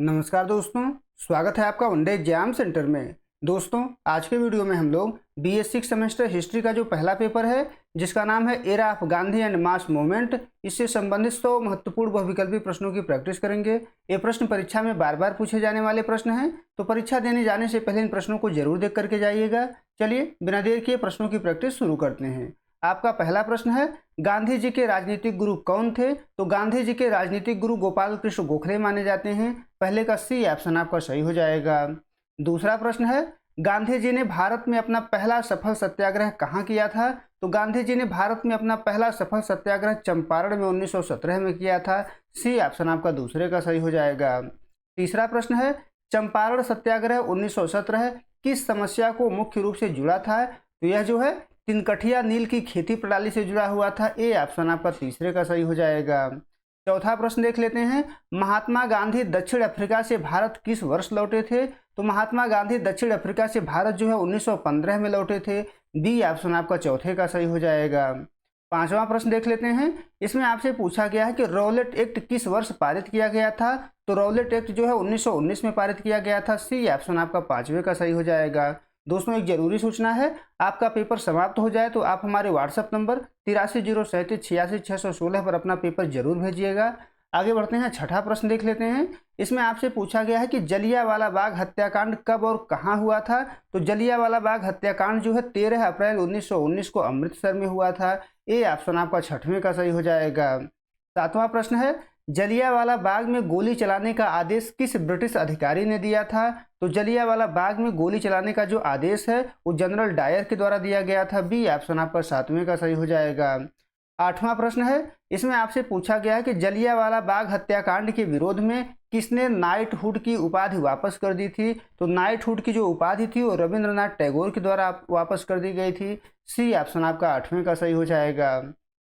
नमस्कार दोस्तों, स्वागत है आपका वनडे एग्जाम सेंटर में। दोस्तों, आज के वीडियो में हम लोग BS 6 सेमेस्टर हिस्ट्री का जो पहला पेपर है जिसका नाम है era of Gandhi and mass movement, इससे संबंधित 100 महत्वपूर्ण बहुविकल्पी प्रश्नों की प्रैक्टिस करेंगे। ये प्रश्न परीक्षा में बार बार पूछे जाने वाले प्रश्न हैं, तो परीक्षा देने जाने से पहले इन प्रश्नों को जरूर देख करके जाइएगा। चलिए बिना देर किए प्रश्नों की प्रैक्टिस शुरू करते हैं। आपका पहला प्रश्न है, गांधी जी के राजनीतिक गुरु कौन थे? तो गांधी जी के राजनीतिक गुरु गोपाल कृष्ण गोखले माने जाते हैं। पहले का सी ऑप्शन आपका सही हो जाएगा। दूसरा प्रश्न है, गांधी जी ने भारत में अपना पहला सफल सत्याग्रह कहाँ किया था? तो गांधी जी ने भारत में अपना पहला सफल सत्याग्रह चंपारण में 1917 में किया था। सी ऑप्शन आपका दूसरे का सही हो जाएगा। तीसरा प्रश्न है, चंपारण सत्याग्रह 1917 किस समस्या को मुख्य रूप से जुड़ा था? तो यह जो है तिनकठिया नील की खेती प्रणाली से जुड़ा हुआ था। ए ऑप्शन आपका तीसरे का सही हो जाएगा। चौथा प्रश्न देख लेते हैं, महात्मा गांधी दक्षिण अफ्रीका से भारत किस वर्ष लौटे थे? तो महात्मा गांधी दक्षिण अफ्रीका से भारत जो है 1915 में लौटे थे। बी ऑप्शन आपका चौथे का सही हो जाएगा। पांचवा प्रश्न देख लेते हैं, इसमें आपसे पूछा गया है कि रॉलेट एक्ट किस वर्ष पारित किया गया था? तो रॉलेट एक्ट जो है 1919 में पारित किया गया था। सी ऑप्शन आपका पांचवे का सही हो जाएगा। दोस्तों, एक जरूरी सूचना है, आपका पेपर समाप्त हो जाए तो आप हमारे व्हाट्सएप नंबर 8307866616 पर अपना पेपर जरूर भेजिएगा। आगे बढ़ते हैं, छठा प्रश्न देख लेते हैं। इसमें आपसे पूछा गया है कि जलियांवाला बाग हत्याकांड कब और कहां हुआ था? तो जलियांवाला बाग हत्याकांड जो है 13 अप्रैल 1919 को अमृतसर में हुआ था। ए ऑप्शन आपका छठवें का सही हो जाएगा। सातवां प्रश्न है, जलियांवाला बाग में गोली चलाने का आदेश किस ब्रिटिश अधिकारी ने दिया था? तो जलियांवाला बाग में गोली चलाने का जो आदेश है वो जनरल डायर के द्वारा दिया गया था। बी ऑप्शन आपका सातवें का सही हो जाएगा। आठवां प्रश्न है, इसमें आपसे पूछा गया है कि जलियांवाला बाग हत्याकांड के विरोध में किसने नाइटहुड की उपाधि वापस कर दी थी? तो नाइटहुड की जो उपाधि थी वो रविंद्रनाथ टैगोर के द्वारा वापस कर दी गई थी। सी ऑप्शन आपका आठवें का सही हो जाएगा।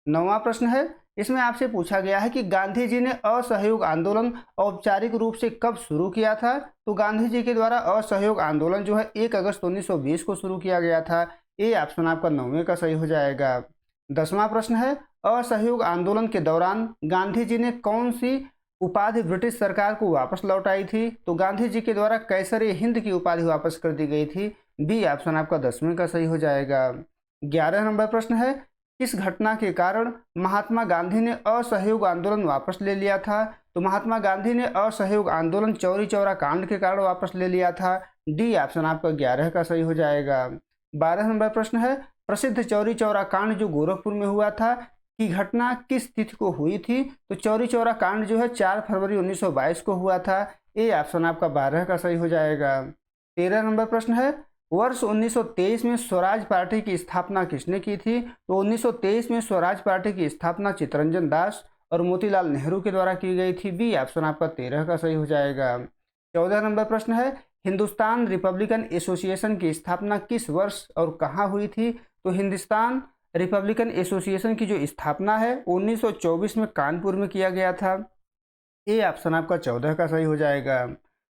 नौवां प्रश्न है, इसमें आपसे पूछा गया है कि गांधी जी ने असहयोग आंदोलन औपचारिक रूप से कब शुरू किया था? तो गांधी जी के द्वारा असहयोग आंदोलन जो है 1 अगस्त 1920 को शुरू किया गया था। ए ऑप्शन आपका नौवें का सही हो जाएगा। 10वां प्रश्न है, असहयोग आंदोलन के दौरान गांधी जी ने कौन सी उपाधि ब्रिटिश सरकार को वापस लौटाई थी? तो गांधी जी के द्वारा कैसर हिंद की उपाधि वापस कर दी गई थी। बी ऑप्शन आपका 10वें का सही हो जाएगा। 11 नंबर प्रश्न है, किस घटना के कारण महात्मा गांधी ने असहयोग आंदोलन वापस ले लिया था? तो महात्मा गांधी ने असहयोग आंदोलन चौरी चौरा कांड के कारण वापस ले लिया था। डी ऑप्शन आपका 11 का सही हो जाएगा। 12 नंबर प्रश्न है, प्रसिद्ध चौरी चौरा कांड जो गोरखपुर में हुआ था की घटना किस तिथि को हुई थी? तो चौरी चौरा कांड जो है 4 फरवरी 1922 को हुआ था। ए ऑप्शन आपका 12 का सही हो जाएगा। 13 नंबर प्रश्न है, वर्ष 1923 में स्वराज पार्टी की स्थापना किसने की थी? तो 1923 में स्वराज पार्टी की स्थापना चित्तरंजन दास और मोतीलाल नेहरू के द्वारा की गई थी। बी ऑप्शन आपका 13 का सही हो जाएगा। 14 नंबर प्रश्न है, हिंदुस्तान रिपब्लिकन एसोसिएशन की स्थापना किस वर्ष और कहाँ हुई थी? तो हिंदुस्तान रिपब्लिकन एसोसिएशन की जो स्थापना है 1924 में कानपुर में किया गया था। ए ऑप्शन आपका 14 का सही हो जाएगा।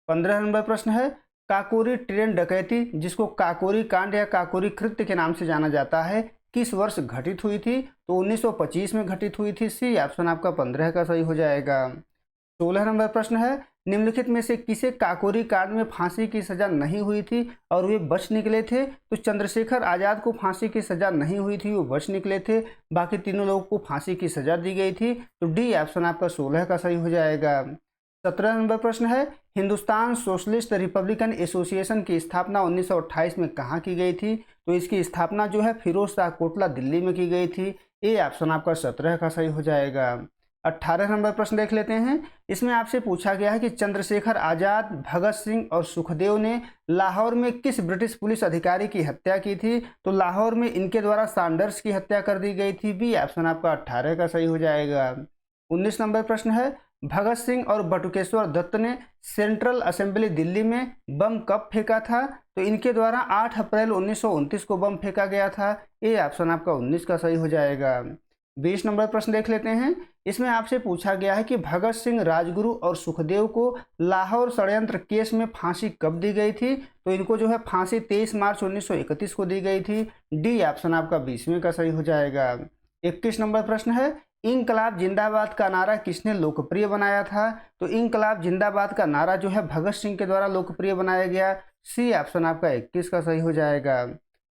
15 नंबर प्रश्न है, काकोरी ट्रेन डकैती जिसको काकोरी कांड या काकोरी कृत्य के नाम से जाना जाता है किस वर्ष घटित हुई थी? तो 1925 में घटित हुई थी। सी ऑप्शन आपका 15 का सही हो जाएगा। 16 नंबर प्रश्न है, निम्नलिखित में से किसे काकोरी कांड में फांसी की सजा नहीं हुई थी और वे बच निकले थे? तो चंद्रशेखर आजाद को फांसी की सजा नहीं हुई थी, वो बच निकले थे। बाकी तीनों लोगों को फांसी की सजा दी गई थी। तो डी ऑप्शन आपका 16 का सही हो जाएगा। 17 नंबर प्रश्न है, हिंदुस्तान सोशलिस्ट रिपब्लिकन एसोसिएशन की स्थापना 1928 में कहाँ की गई थी? तो इसकी स्थापना जो है फिरोज शाह कोटला दिल्ली में की गई थी। ए ऑप्शन आपका 17 का सही हो जाएगा। 18 नंबर प्रश्न देख लेते हैं। इसमें आपसे पूछा गया है कि चंद्रशेखर आजाद, भगत सिंह और सुखदेव ने लाहौर में किस ब्रिटिश पुलिस अधिकारी की हत्या की थी? तो लाहौर में इनके द्वारा सैंडर्स की हत्या कर दी गई थी। बी ऑप्शन आपका 18 का सही हो जाएगा। 19 नंबर प्रश्न है, भगत सिंह और बटुकेश्वर दत्त ने सेंट्रल असेंबली दिल्ली में बम कब फेंका था? तो इनके द्वारा 8 अप्रैल 1929 को बम फेंका गया था। ए ऑप्शन आपका 19 का सही हो जाएगा। 20 नंबर प्रश्न देख लेते हैं। इसमें आपसे पूछा गया है कि भगत सिंह, राजगुरु और सुखदेव को लाहौर षड्यंत्र केस में फांसी कब दी गई थी? तो इनको जो है फांसी 23 मार्च 1931 को दी गई थी। डी ऑप्शन आपका 20वें का सही हो जाएगा। 21 नंबर प्रश्न है, इंकलाब जिंदाबाद का नारा किसने लोकप्रिय बनाया था? तो इंकलाब जिंदाबाद का नारा जो है भगत सिंह के द्वारा लोकप्रिय बनाया गया। सी ऑप्शन आपका 21 का सही हो जाएगा।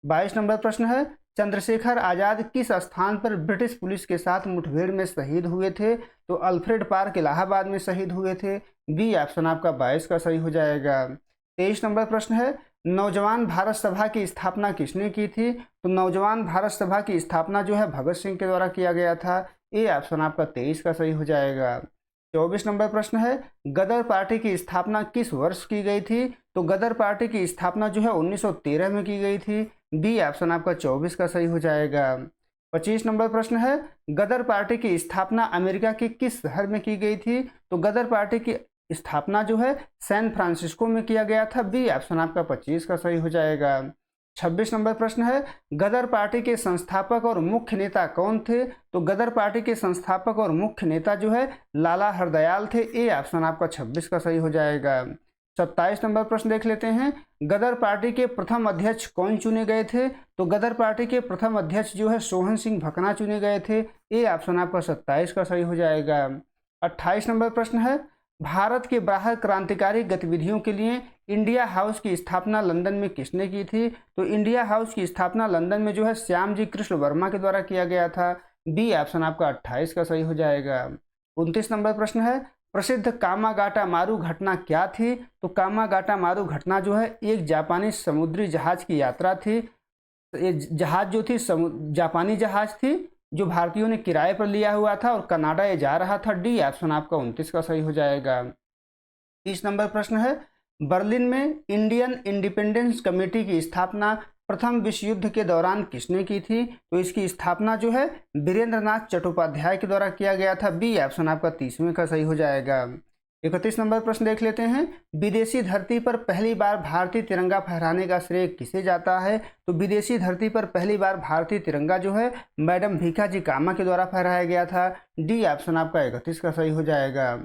22 नंबर प्रश्न है, चंद्रशेखर आजाद किस स्थान पर ब्रिटिश पुलिस के साथ मुठभेड़ में शहीद हुए थे? तो अल्फ्रेड पार्क इलाहाबाद में शहीद हुए थे। बी ऑप्शन आपका 22 का सही हो जाएगा। 23 नंबर प्रश्न है, नौजवान भारत सभा की स्थापना किसने की थी? तो नौजवान भारत सभा की स्थापना जो है भगत सिंह के द्वारा किया गया था। ए ऑप्शन आपका 23 का सही हो जाएगा। 24 नंबर प्रश्न है, गदर पार्टी की स्थापना किस वर्ष की गई थी? तो गदर पार्टी की स्थापना जो है 1913 में की गई थी। बी ऑप्शन आपका 24 का सही हो जाएगा। 25 नंबर प्रश्न है, गदर पार्टी की स्थापना अमेरिका के किस शहर में की गई थी? तो गदर पार्टी की स्थापना जो है सैन फ्रांसिस्को में किया गया था। बी ऑप्शन आपका 25 का सही हो जाएगा। 26 नंबर प्रश्न है, गदर पार्टी के संस्थापक और मुख्य नेता कौन थे? तो गदर पार्टी के संस्थापक और मुख्य नेता जो है लाला हरदयाल थे। ए ऑप्शन आपका 26 का सही हो जाएगा। 27 नंबर प्रश्न देख लेते हैं, गदर पार्टी के प्रथम अध्यक्ष कौन चुने गए थे? तो गदर पार्टी के प्रथम अध्यक्ष जो है सोहन सिंह भकना चुने गए थे। ए ऑप्शन आपका 27 का सही हो जाएगा। 28 नंबर प्रश्न है, भारत के बाहर क्रांतिकारी गतिविधियों के लिए इंडिया हाउस की स्थापना लंदन में किसने की थी? तो इंडिया हाउस की स्थापना लंदन में जो है श्यामजी कृष्ण वर्मा के द्वारा किया गया था। बी ऑप्शन आपका 28 का सही हो जाएगा। 29 नंबर प्रश्न है, प्रसिद्ध कामागाटा मारू घटना क्या थी? तो कामागाटा मारू घटना जो है एक जापानी समुद्री जहाज की यात्रा थी। ये जहाज जो थी जापानी जहाज थी जो भारतीयों ने किराए पर लिया हुआ था और कनाडा ये जा रहा था। डी ऑप्शन आपका 29 का सही हो जाएगा। 30 नंबर प्रश्न है, बर्लिन में इंडियन इंडिपेंडेंस कमेटी की स्थापना प्रथम विश्व युद्ध के दौरान किसने की थी? तो इसकी स्थापना जो है वीरेंद्र नाथ चट्टोपाध्याय के द्वारा किया गया था। बी ऑप्शन आपका 30वें का सही हो जाएगा। 31 नंबर प्रश्न देख लेते हैं, विदेशी धरती पर पहली बार भारतीय तिरंगा फहराने का श्रेय किसे जाता है? तो विदेशी धरती पर पहली बार भारतीय तिरंगा जो है मैडम भीखाजी कामा के द्वारा फहराया गया था। डी ऑप्शन आपका 31 का सही हो जाएगा।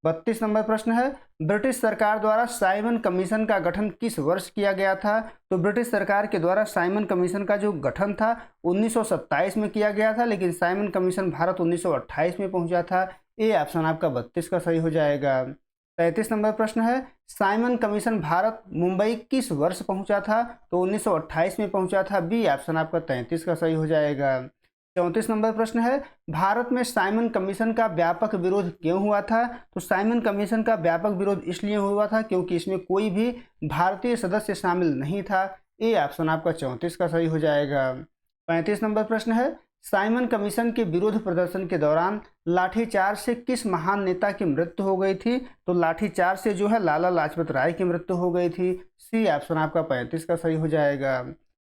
32 नंबर प्रश्न है, ब्रिटिश सरकार द्वारा साइमन कमीशन का गठन किस वर्ष किया गया था? तो ब्रिटिश सरकार के द्वारा साइमन कमीशन का जो गठन था 1927 में किया गया था, लेकिन साइमन कमीशन भारत 1928 में पहुंचा था। ए ऑप्शन आपका 32 का सही हो जाएगा। 33 नंबर प्रश्न है, साइमन कमीशन भारत मुंबई किस वर्ष पहुंचा था? तो 1928 में पहुंचा था। बी ऑप्शन आपका 33 का सही हो जाएगा। 34 नंबर प्रश्न है, भारत में साइमन कमीशन का व्यापक विरोध क्यों हुआ था? तो साइमन कमीशन का व्यापक विरोध इसलिए हुआ था क्योंकि इसमें कोई भी भारतीय सदस्य शामिल नहीं था। ए ऑप्शन आपका 34 का सही हो जाएगा। 35 नंबर प्रश्न है, साइमन कमीशन के विरोध प्रदर्शन के दौरान लाठीचार्ज से किस महान नेता की मृत्यु हो गई थी? तो लाठीचार्ज से जो है लाला लाजपत राय की मृत्यु हो गई थी। सी ऑप्शन आपका 35 का सही हो जाएगा।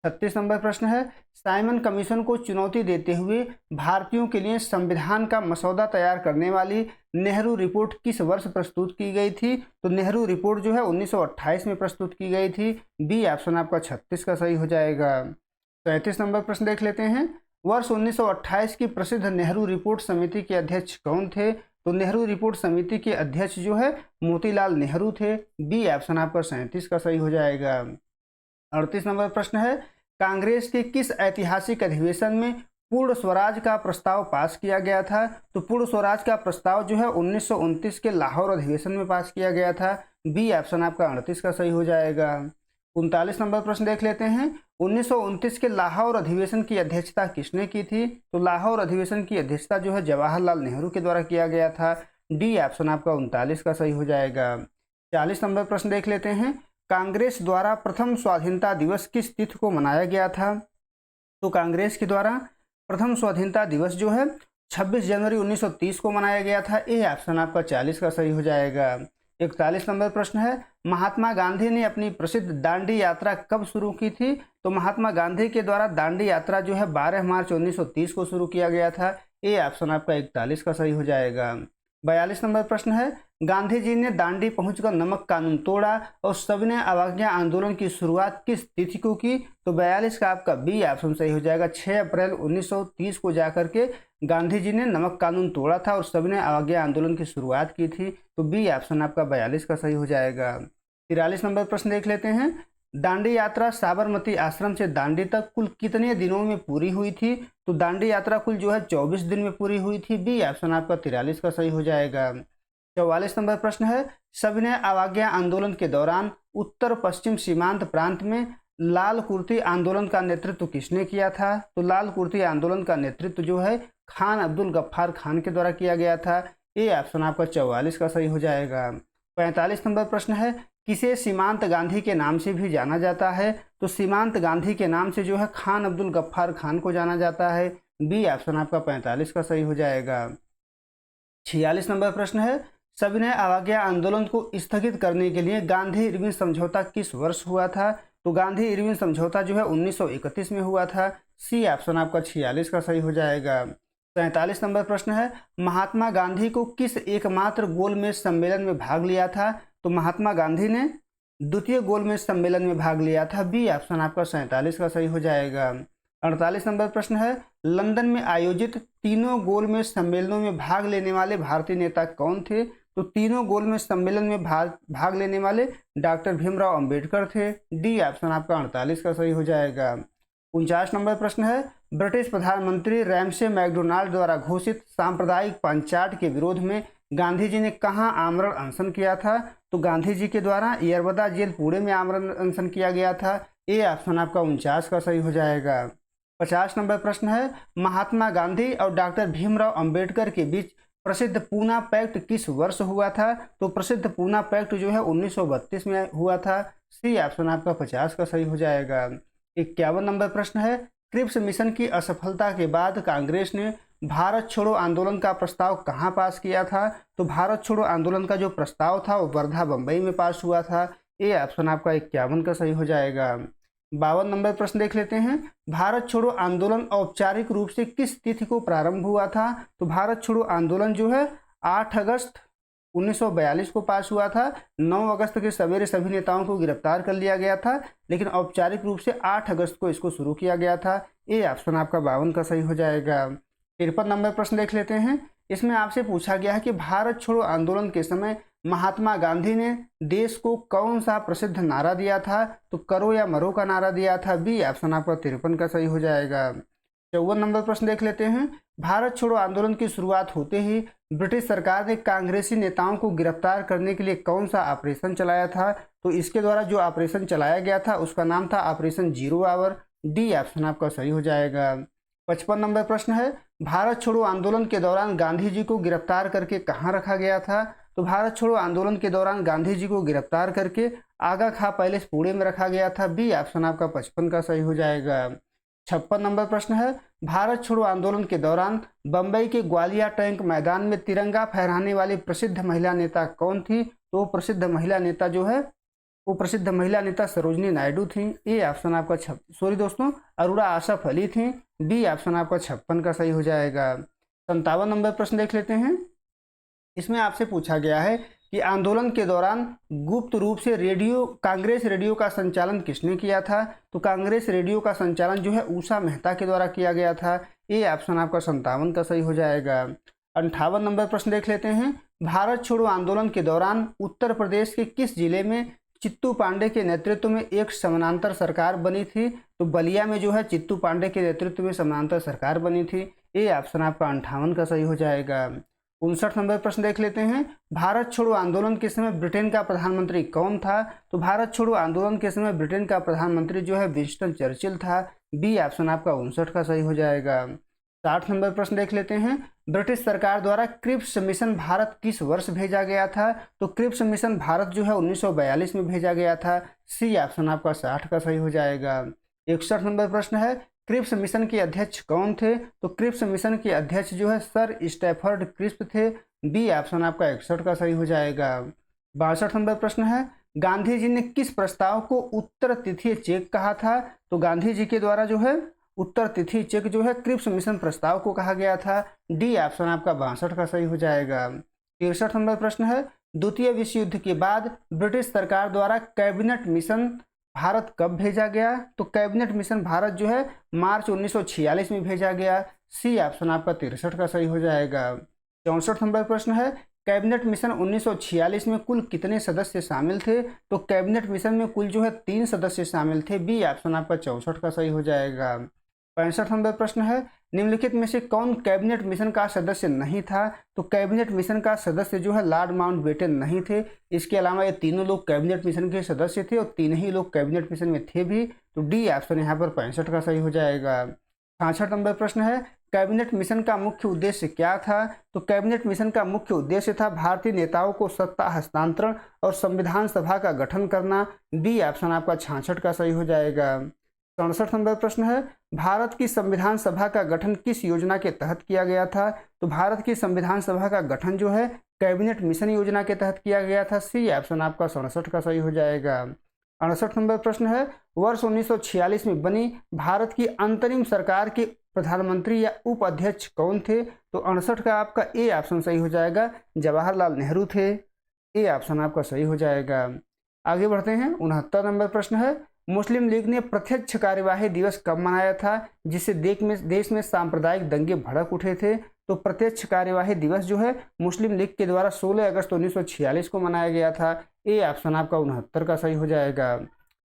36 नंबर प्रश्न है, साइमन कमीशन को चुनौती देते हुए भारतीयों के लिए संविधान का मसौदा तैयार करने वाली नेहरू रिपोर्ट किस वर्ष प्रस्तुत की गई थी? तो नेहरू रिपोर्ट जो है 1928 में प्रस्तुत की गई थी। बी ऑप्शन आपका 36 का सही हो जाएगा। 37 नंबर प्रश्न देख लेते हैं, वर्ष 1928 की प्रसिद्ध नेहरू रिपोर्ट समिति के अध्यक्ष कौन थे? तो नेहरू रिपोर्ट समिति के अध्यक्ष जो है मोतीलाल नेहरू थे। बी ऑप्शन आपका 37 का सही हो जाएगा। 38 नंबर प्रश्न है, कांग्रेस के किस ऐतिहासिक अधिवेशन में पूर्ण स्वराज का प्रस्ताव पास किया गया था? तो पूर्ण स्वराज का प्रस्ताव जो है 1929 के लाहौर अधिवेशन में पास किया गया था। बी ऑप्शन आपका 38 का सही हो जाएगा। 39 नंबर प्रश्न देख लेते हैं, 1929 के लाहौर अधिवेशन की अध्यक्षता किसने की थी? तो लाहौर अधिवेशन की अध्यक्षता जो है जवाहरलाल नेहरू के द्वारा किया गया था। डी ऑप्शन आपका 39 का सही हो जाएगा। 40 नंबर प्रश्न देख लेते हैं, कांग्रेस द्वारा प्रथम स्वाधीनता दिवस किस तिथि को मनाया गया था? तो कांग्रेस के द्वारा प्रथम स्वाधीनता दिवस जो है 26 जनवरी 1930 को मनाया गया था। ए ऑप्शन आपका 40 का सही हो जाएगा। 41 नंबर प्रश्न है, महात्मा गांधी ने अपनी प्रसिद्ध दांडी यात्रा कब शुरू की थी? तो महात्मा गांधी के द्वारा दांडी यात्रा जो है 12 मार्च 1930 को शुरू किया गया था। ए ऑप्शन आपका 41 का सही हो जाएगा। 42 नंबर प्रश्न है, गांधी जी ने दांडी पहुंचकर नमक कानून तोड़ा और सविनय अवज्ञा आंदोलन की शुरुआत किस तिथि को की? तो 42 का आपका बी ऑप्शन सही हो जाएगा। 6 अप्रैल 1930 को जाकर के गांधी जी ने नमक कानून तोड़ा था और सविनय अवज्ञा आंदोलन की शुरुआत की थी। तो बी ऑप्शन आपका 42 का सही हो जाएगा। 43 नंबर प्रश्न देख लेते हैं, दांडी यात्रा साबरमती आश्रम से दांडी तक कुल कितने दिनों में पूरी हुई थी? तो दांडी यात्रा कुल जो है 24 दिन में पूरी हुई थी। बी ऑप्शन आपका 43 का सही हो जाएगा। 44 नंबर प्रश्न है, सविनय अवज्ञा आंदोलन के दौरान उत्तर पश्चिम सीमांत प्रांत में लाल कुर्ती आंदोलन का नेतृत्व किसने किया था? तो लाल कुर्ती आंदोलन का नेतृत्व जो है खान अब्दुल गफ्फार खान के द्वारा किया गया था। ये ऑप्शन आपका 44 का सही हो जाएगा। 45 नंबर प्रश्न है, किसे सीमांत गांधी के नाम से भी जाना जाता है? तो सीमांत गांधी के नाम से जो है खान अब्दुल गफ्फार खान को जाना जाता है। बी ऑप्शन आपका 45 का सही हो जाएगा। 46 नंबर प्रश्न है, सविनय अवज्ञा आंदोलन को स्थगित करने के लिए गांधी इरविन समझौता किस वर्ष हुआ था? तो गांधी इरविन समझौता जो है 1931 में हुआ था। सी ऑप्शन आपका 46 का सही हो जाएगा। 47 नंबर प्रश्न है, महात्मा गांधी को किस एकमात्र गोलमेज सम्मेलन में भाग लिया था? तो महात्मा गांधी ने द्वितीय गोलमेज सम्मेलन में भाग लिया था। बी ऑप्शन आपका 47 का सही हो जाएगा। 48 नंबर प्रश्न है, लंदन में आयोजित तीनों गोलमेज सम्मेलनों में भाग लेने वाले भारतीय नेता कौन थे? तो तीनों गोलमेज सम्मेलन में भाग लेने वाले डॉक्टर भीमराव अंबेडकर थे। डी ऑप्शन आपका 48 का सही हो जाएगा। 49 नंबर प्रश्न है, ब्रिटिश प्रधानमंत्री रैमसे मैकडोनाल्ड द्वारा घोषित सांप्रदायिक पंचाट के विरोध में गांधी जी ने कहाँ आमरण अनशन किया था? तो गांधी जी के द्वारा यरवदा जेल पुणे में आमरण अनशन किया गया था। ए ऑप्शन आपका 49 का सही हो जाएगा। 50 नंबर प्रश्न है, महात्मा गांधी और डॉक्टर भीमराव अंबेडकर के बीच प्रसिद्ध पूना पैक्ट किस वर्ष हुआ था? तो प्रसिद्ध पूना पैक्ट जो है 1932 में हुआ था। सी ऑप्शन आपका 50 का सही हो जाएगा। 51 नंबर प्रश्न है, क्रिप्स मिशन की असफलता के बाद कांग्रेस ने भारत छोड़ो आंदोलन का प्रस्ताव कहाँ पास किया था? तो भारत छोड़ो आंदोलन का जो प्रस्ताव था वो वर्धा बम्बई में पास हुआ था। ये ऑप्शन आपका 51 का सही हो जाएगा। 52 नंबर प्रश्न देख लेते हैं, भारत छोड़ो आंदोलन औपचारिक रूप से किस तिथि को प्रारंभ हुआ था? तो भारत छोड़ो आंदोलन जो है 8 अगस्त 1942 को पास हुआ था। 9 अगस्त के सवेरे सभी नेताओं को गिरफ्तार कर लिया गया था, लेकिन औपचारिक रूप से 8 अगस्त को इसको शुरू किया गया था। ये ऑप्शन आपका 52 का सही हो जाएगा। 53 नंबर प्रश्न देख लेते हैं, इसमें आपसे पूछा गया है कि भारत छोड़ो आंदोलन के समय महात्मा गांधी ने देश को कौन सा प्रसिद्ध नारा दिया था? तो करो या मरो का नारा दिया था। बी ऑप्शन आपका 53 का सही हो जाएगा। 54 नंबर प्रश्न देख लेते हैं, भारत छोड़ो आंदोलन की शुरुआत होते ही ब्रिटिश सरकार ने कांग्रेसी नेताओं को गिरफ्तार करने के लिए कौन सा ऑपरेशन चलाया था? तो इसके द्वारा जो ऑपरेशन चलाया गया था उसका नाम था operation zero hour. D option आपका सही हो जाएगा। 55 नंबर प्रश्न है, भारत छोड़ो आंदोलन के दौरान गांधी जी को गिरफ्तार करके कहाँ रखा गया था? तो भारत छोड़ो आंदोलन के दौरान गांधी जी को गिरफ्तार करके आगा खा पैलेस पुणे में रखा गया था। बी ऑप्शन आपका 55 का सही हो जाएगा। 56 नंबर प्रश्न है, भारत छोड़ो आंदोलन के दौरान बंबई के ग्वालिया टैंक मैदान में तिरंगा फहराने वाली प्रसिद्ध महिला नेता कौन थी? तो प्रसिद्ध महिला नेता जो है वो प्रसिद्ध महिला नेता सरोजनी नायडू थी। ए ऑप्शन आपका अरुणा आसफ अली थी। बी ऑप्शन आपका 56 का सही हो जाएगा। 57 नंबर प्रश्न देख लेते हैं, इसमें आपसे पूछा गया है कि आंदोलन के दौरान गुप्त रूप से कांग्रेस रेडियो का संचालन किसने किया था? तो कांग्रेस रेडियो का संचालन जो है उषा मेहता के द्वारा किया गया था। ये ऑप्शन आपका 57 का सही हो जाएगा। 58 नंबर प्रश्न देख लेते हैं, भारत छोड़ो आंदोलन के दौरान उत्तर प्रदेश के किस जिले में चित्तू पांडे के नेतृत्व में एक समानांतर सरकार बनी थी? तो बलिया में जो है चित्तू पांडे के नेतृत्व में समानांतर सरकार बनी थी। ये ऑप्शन आपका 58 का सही हो जाएगा। 59 नंबर प्रश्न देख लेते हैं, भारत छोड़ो आंदोलन के समय ब्रिटेन का प्रधानमंत्री कौन था? तो भारत छोड़ो आंदोलन के समय ब्रिटेन का प्रधानमंत्री जो है विंस्टन चर्चिल था। बी ऑप्शन आपका 59 का सही हो जाएगा। 60 नंबर प्रश्न देख लेते हैं, ब्रिटिश सरकार द्वारा क्रिप्स मिशन भारत किस वर्ष भेजा गया था? तो क्रिप्स मिशन भारत जो है 1942 में भेजा गया था। सी ऑप्शन आपका 60 का सही हो जाएगा। 61 नंबर प्रश्न है, क्रिप्स मिशन के अध्यक्ष कौन थे? तो क्रिप्स मिशन के अध्यक्ष जो है सर स्टैफर्ड क्रिप्स थे। बी ऑप्शन आपका 61 का सही हो जाएगा। 62 नंबर प्रश्न है, गांधी जी ने किस प्रस्ताव को उत्तर तिथि चेक कहा था? तो गांधी जी के द्वारा जो है उत्तर तिथि चेक जो है क्रिप्स मिशन प्रस्ताव को कहा गया था। डी ऑप्शन आपका 62 का सही हो जाएगा। 63 नंबर प्रश्न है, द्वितीय विश्व युद्ध के बाद ब्रिटिश सरकार द्वारा कैबिनेट मिशन भारत कब भेजा गया? तो कैबिनेट मिशन भारत जो है मार्च 1946 में भेजा गया। सी ऑप्शन आपका 63 का सही हो जाएगा। 64 नंबर प्रश्न है, कैबिनेट मिशन 1946 में कुल कितने सदस्य शामिल थे? तो कैबिनेट मिशन में कुल जो है 3 सदस्य शामिल थे। बी ऑप्शन आपका 64 का सही हो जाएगा। 65 नंबर प्रश्न है, निम्नलिखित में से कौन कैबिनेट मिशन का सदस्य नहीं था? तो कैबिनेट मिशन का सदस्य जो है लॉर्ड माउंटबेटन नहीं थे। इसके अलावा ये तीनों लोग कैबिनेट मिशन के सदस्य थे और 3 ही लोग कैबिनेट मिशन में थे भी। तो डी ऑप्शन यहाँ पर 65 का सही हो जाएगा। 66 नंबर प्रश्न है, कैबिनेट मिशन का मुख्य उद्देश्य क्या था? तो कैबिनेट मिशन का मुख्य उद्देश्य था भारतीय नेताओं को सत्ता हस्तांतरण और संविधान सभा का गठन करना। बी ऑप्शन आपका 66 का सही हो जाएगा। 67 नंबर प्रश्न है, भारत की संविधान सभा का गठन किस योजना के तहत किया गया था? तो भारत की संविधान सभा का गठन जो है कैबिनेट मिशन योजना के तहत किया गया था। सी ऑप्शन आपका 67 का सही हो जाएगा। 68 नंबर प्रश्न है, वर्ष 1946 में बनी भारत की अंतरिम सरकार के प्रधानमंत्री या उपाध्यक्ष कौन थे? तो 68 का आपका ए ऑप्शन सही हो जाएगा, जवाहरलाल नेहरू थे। ए ऑप्शन आपका सही हो जाएगा। आगे बढ़ते हैं। 69 नंबर प्रश्न है, मुस्लिम लीग ने प्रत्यक्ष कार्यवाही दिवस कब मनाया था जिससे देश में सांप्रदायिक दंगे भड़क उठे थे? तो प्रत्यक्ष कार्यवाही दिवस जो है मुस्लिम लीग के द्वारा 16 अगस्त 1946 को मनाया गया था। ए ऑप्शन आपका 69 का सही हो जाएगा।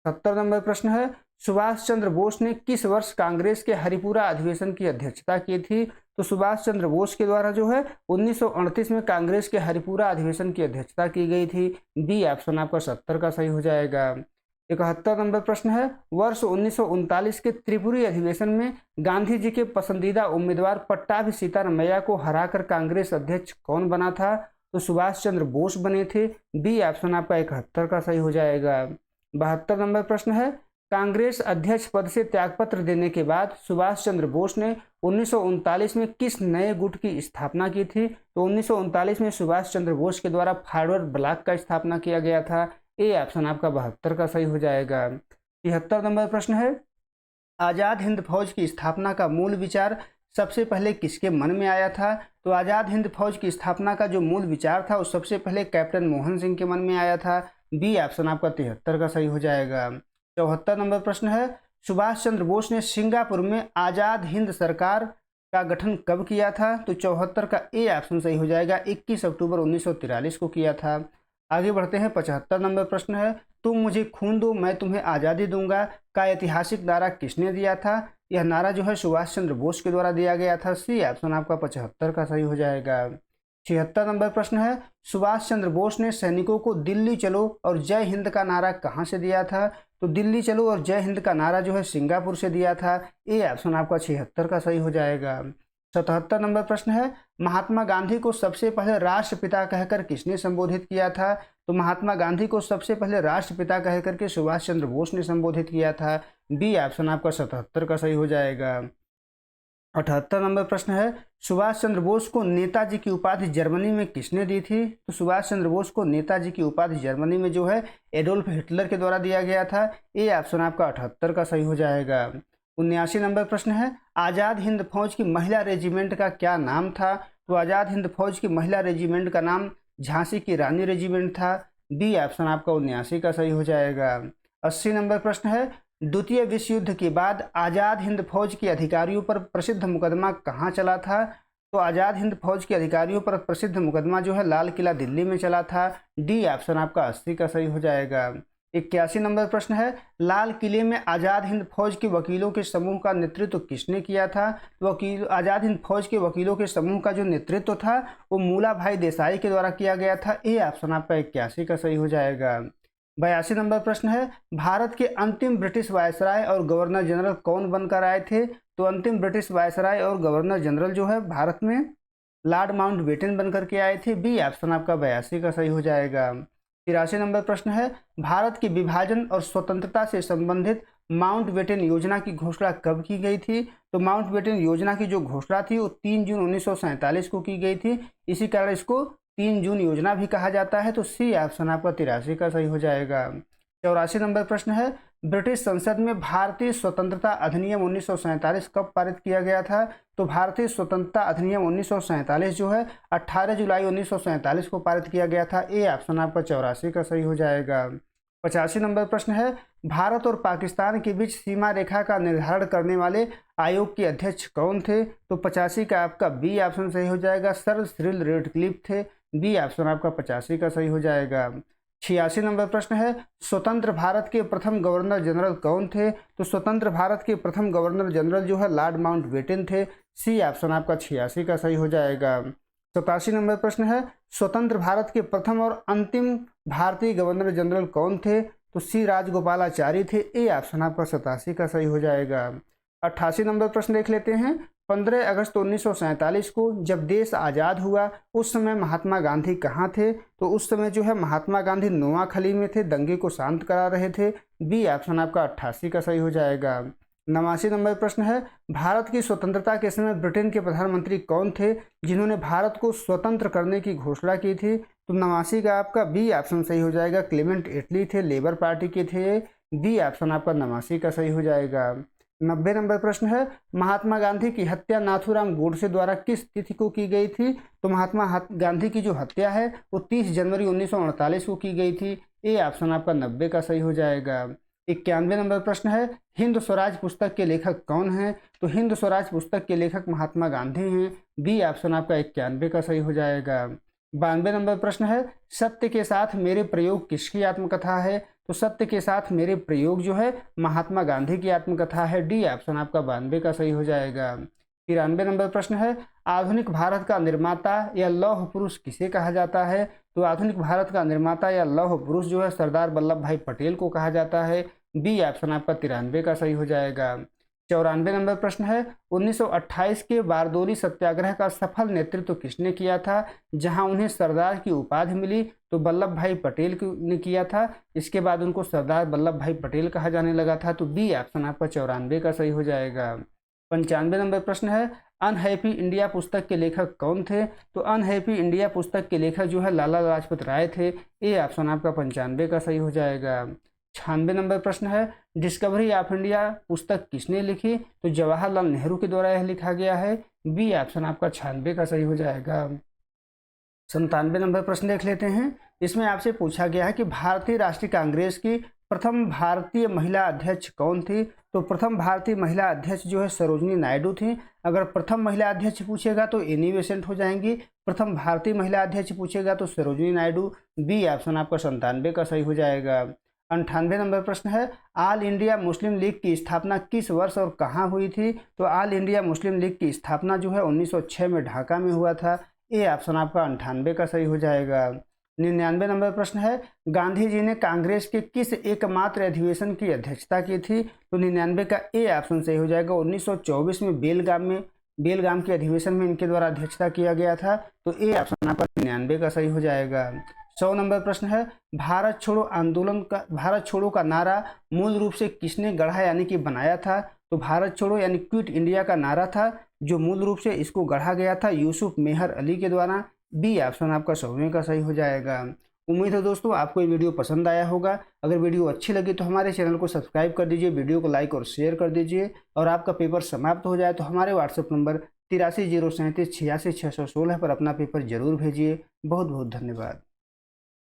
70 नंबर प्रश्न है, सुभाष चंद्र बोस ने किस वर्ष कांग्रेस के हरिपुरा अधिवेशन की अध्यक्षता की थी? तो सुभाष चंद्र बोस के द्वारा जो है 1938 में कांग्रेस के हरिपुरा अधिवेशन की अध्यक्षता की गई थी। बी ऑप्शन आपका 70 का सही हो जाएगा। 71 नंबर प्रश्न है, वर्ष 1939 के त्रिपुरी अधिवेशन में गांधी जी के पसंदीदा उम्मीदवार पट्टाभी सीतारमैया को हराकर कांग्रेस अध्यक्ष कौन बना था? तो सुभाष चंद्र बोस बने थे। बी ऑप्शन आपका 71 का सही हो जाएगा। 72 नंबर प्रश्न है, कांग्रेस अध्यक्ष पद से त्यागपत्र देने के बाद सुभाष चंद्र बोस ने 1939 में किस नए गुट की स्थापना की थी? तो 1939 में सुभाष चंद्र बोस के द्वारा फॉरवर्ड ब्लॉक का स्थापना किया गया था। ए ऑप्शन आपका 72 का सही हो जाएगा। 73 नंबर प्रश्न है, आज़ाद हिंद फौज की स्थापना का मूल विचार सबसे पहले किसके मन में आया था? तो आज़ाद हिंद फौज की स्थापना का जो मूल विचार था वो सबसे पहले कैप्टन मोहन सिंह के मन में आया था। बी ऑप्शन आपका 73 का सही हो जाएगा। 74 नंबर प्रश्न है, सुभाष चंद्र बोस ने सिंगापुर में आज़ाद हिंद सरकार का गठन कब किया था? तो 74 का ए ऑप्शन सही हो जाएगा, 21 अक्टूबर 1943 को किया था। आगे बढ़ते हैं। 75 नंबर प्रश्न है, तुम मुझे खून दो मैं तुम्हें आज़ादी दूंगा का ऐतिहासिक नारा किसने दिया था? यह नारा जो है सुभाष चंद्र बोस के द्वारा दिया गया था। सी ऑप्शन आपका 75 का सही हो जाएगा। 76 नंबर प्रश्न है, सुभाष चंद्र बोस ने सैनिकों को दिल्ली चलो और जय हिंद का नारा कहाँ से दिया था? तो दिल्ली चलो और जय हिंद का नारा जो है सिंगापुर से दिया था। ए ऑप्शन आपका 76 का सही हो जाएगा। 77 नंबर प्रश्न है, महात्मा गांधी को सबसे पहले राष्ट्रपिता कहकर किसने संबोधित किया था? तो महात्मा गांधी को सबसे पहले राष्ट्रपिता कहकर के सुभाष चंद्र बोस ने संबोधित किया था। बी ऑप्शन आपका 77 का सही हो जाएगा। 78 नंबर प्रश्न है, सुभाष चंद्र बोस को नेताजी की उपाधि जर्मनी में किसने दी थी? तो सुभाष चंद्र बोस को नेताजी की उपाधि जर्मनी में जो है एडोल्फ हिटलर के द्वारा दिया गया था। ए ऑप्शन आपका 78 का सही हो जाएगा। 79 नंबर प्रश्न है, आज़ाद हिंद फौज की महिला रेजिमेंट का क्या नाम था? तो आज़ाद हिंद फौज की महिला रेजिमेंट का नाम झांसी की रानी रेजिमेंट था। बी ऑप्शन आपका 79 का सही हो जाएगा। 80 नंबर प्रश्न है, द्वितीय विश्व युद्ध के बाद आज़ाद हिंद फौज के अधिकारियों पर प्रसिद्ध मुकदमा कहाँ चला था? तो आज़ाद हिंद फौज के अधिकारियों पर प्रसिद्ध मुकदमा जो है लाल किला दिल्ली में चला था। डी ऑप्शन आपका 80 का सही हो जाएगा। 81 नंबर प्रश्न है, लाल किले में आज़ाद हिंद फौज के वकीलों के समूह का नेतृत्व किसने किया था? आज़ाद हिंद फौज के वकीलों के समूह का जो नेतृत्व था वो मूला भाई देसाई के द्वारा किया गया था। ए ऑप्शन आपका 81 का सही हो जाएगा। 82 नंबर प्रश्न है, भारत के अंतिम ब्रिटिश वायसराय और गवर्नर जनरल कौन बनकर आए थे? तो अंतिम ब्रिटिश वायसराय और गवर्नर जनरल जो है भारत में लॉर्ड माउंटबेटन बनकर के आए थे। बी ऑप्शन आपका 82 का सही हो जाएगा। 83 नंबर प्रश्न है, भारत के विभाजन और स्वतंत्रता से संबंधित माउंटबेटन योजना की घोषणा कब की गई थी? तो माउंटबेटन योजना की जो घोषणा थी वो 3 जून 1947 को की गई थी। इसी कारण इसको 3 जून योजना भी कहा जाता है। तो सी ऑप्शन आपका 83 का सही हो जाएगा। 84 नंबर प्रश्न है, ब्रिटिश संसद में भारतीय स्वतंत्रता अधिनियम 1947 कब पारित किया गया था? तो भारतीय स्वतंत्रता अधिनियम 1947 जो है 18 जुलाई 1947 को पारित किया गया था। ए ऑप्शन आपका 84 का सही हो जाएगा। 85 नंबर प्रश्न है, भारत और पाकिस्तान के बीच सीमा रेखा का निर्धारण करने वाले आयोग के अध्यक्ष कौन थे? तो 85 का आपका बी ऑप्शन सही हो जाएगा, सर सिरिल रेडक्लिफ थे। बी ऑप्शन आपका 85 का सही हो जाएगा। 86 नंबर प्रश्न है, स्वतंत्र भारत के प्रथम गवर्नर जनरल कौन थे? तो स्वतंत्र भारत के प्रथम गवर्नर जनरल जो है लॉर्ड माउंटबेटन थे। सी ऑप्शन आपका 86 का सही हो जाएगा। 87 नंबर प्रश्न है, स्वतंत्र भारत के प्रथम और अंतिम भारतीय गवर्नर जनरल कौन थे? तो सी राजगोपालाचारी थे। ए ऑप्शन आपका 87 का सही हो जाएगा। 88 नंबर प्रश्न देख लेते हैं। 15 अगस्त 1947 को जब देश आज़ाद हुआ उस समय महात्मा गांधी कहाँ थे? तो उस समय जो है महात्मा गांधी नोआखली में थे, दंगे को शांत करा रहे थे। बी ऑप्शन आपका 88 का सही हो जाएगा। 89 नंबर प्रश्न है, भारत की स्वतंत्रता के समय ब्रिटेन के प्रधानमंत्री कौन थे जिन्होंने भारत को स्वतंत्र करने की घोषणा की थी? तो 89 का आपका बी ऑप्शन सही हो जाएगा। क्लेमेंट एटली थे, लेबर पार्टी के थे। बी ऑप्शन आपका 89 का सही हो जाएगा। 90 नंबर प्रश्न है, महात्मा गांधी की हत्या नाथूराम गोडसे द्वारा किस तिथि को की गई थी? तो महात्मा गांधी की जो हत्या है वो 30 जनवरी 1948 को की गई थी। ए ऑप्शन आपका 90 का सही हो जाएगा। 91 नंबर प्रश्न है, हिंद स्वराज पुस्तक के लेखक कौन हैं? तो हिंद स्वराज पुस्तक के लेखक महात्मा गांधी हैं। बी ऑप्शन आपका 91 का सही हो जाएगा। 92 नंबर प्रश्न है, सत्य के साथ मेरे प्रयोग किसकी आत्मकथा है? तो सत्य के साथ मेरे प्रयोग जो है महात्मा गांधी की आत्मकथा है। डी ऑप्शन आपका 92 का सही हो जाएगा। 93 नंबर प्रश्न है, आधुनिक भारत का निर्माता या लौह पुरुष किसे कहा जाता है? तो आधुनिक भारत का निर्माता या लौह पुरुष जो है सरदार वल्लभ भाई पटेल को कहा जाता है। बी ऑप्शन आपका 93 का सही हो जाएगा। 94 नंबर प्रश्न है, 1928 के बारदोली सत्याग्रह का सफल नेतृत्व किसने किया था जहां उन्हें सरदार की उपाधि मिली? तो वल्लभ भाई पटेल ने किया था। इसके बाद उनको सरदार वल्लभ भाई पटेल कहा जाने लगा था। तो बी ऑप्शन आपका 94 का सही हो जाएगा। 95 नंबर प्रश्न है, अनहैप्पी इंडिया पुस्तक के लेखक कौन थे? तो अनहैप्पी इंडिया पुस्तक के लेखक जो है लाला लाजपत राय थे। ए ऑप्शन आपका 95 का सही हो जाएगा। 96 नंबर प्रश्न है, डिस्कवरी ऑफ इंडिया पुस्तक किसने लिखी? तो जवाहरलाल नेहरू के द्वारा यह लिखा गया है। बी ऑप्शन आपका 96 का सही हो जाएगा। 97 नंबर प्रश्न देख लेते हैं। इसमें आपसे पूछा गया है कि भारतीय राष्ट्रीय कांग्रेस की प्रथम भारतीय महिला अध्यक्ष कौन थी? तो प्रथम भारतीय महिला अध्यक्ष जो है सरोजनी नायडू थी। अगर प्रथम महिला अध्यक्ष पूछेगा तो एनी बेसेंट हो जाएंगी। प्रथम भारतीय महिला अध्यक्ष पूछेगा तो सरोजनी नायडू। बी ऑप्शन आपका 97 का सही हो जाएगा। 98 नंबर प्रश्न है, ऑल इंडिया मुस्लिम लीग की स्थापना किस वर्ष और कहाँ हुई थी? तो ऑल इंडिया मुस्लिम लीग की स्थापना जो है 1906 में ढाका में हुआ था। ए ऑप्शन आपका 98 का सही हो जाएगा। 99 नंबर प्रश्न है, गांधी जी ने कांग्रेस के किस एकमात्र अधिवेशन की अध्यक्षता की थी? तो 99 का ए ऑप्शन सही हो जाएगा। 1924 में बेलगाम के अधिवेशन में इनके द्वारा अध्यक्षता किया गया था। तो ए ऑप्शन आपका 99 का सही हो जाएगा। 100 नंबर प्रश्न है, भारत छोड़ो का नारा मूल रूप से किसने गढ़ा यानी कि बनाया था? तो भारत छोड़ो यानी क्विट इंडिया का नारा था जो मूल रूप से इसको गढ़ा गया था यूसुफ मेहर अली के द्वारा। बी ऑप्शन आपका 100वें का सही हो जाएगा। उम्मीद है दोस्तों आपको ये वीडियो पसंद आया होगा। अगर वीडियो अच्छी लगी तो हमारे चैनल को सब्सक्राइब कर दीजिए, वीडियो को लाइक और शेयर कर दीजिए। और आपका पेपर समाप्त हो जाए तो हमारे व्हाट्सएप नंबर 83 037 86 616 पर अपना पेपर जरूर भेजिए। बहुत बहुत धन्यवाद।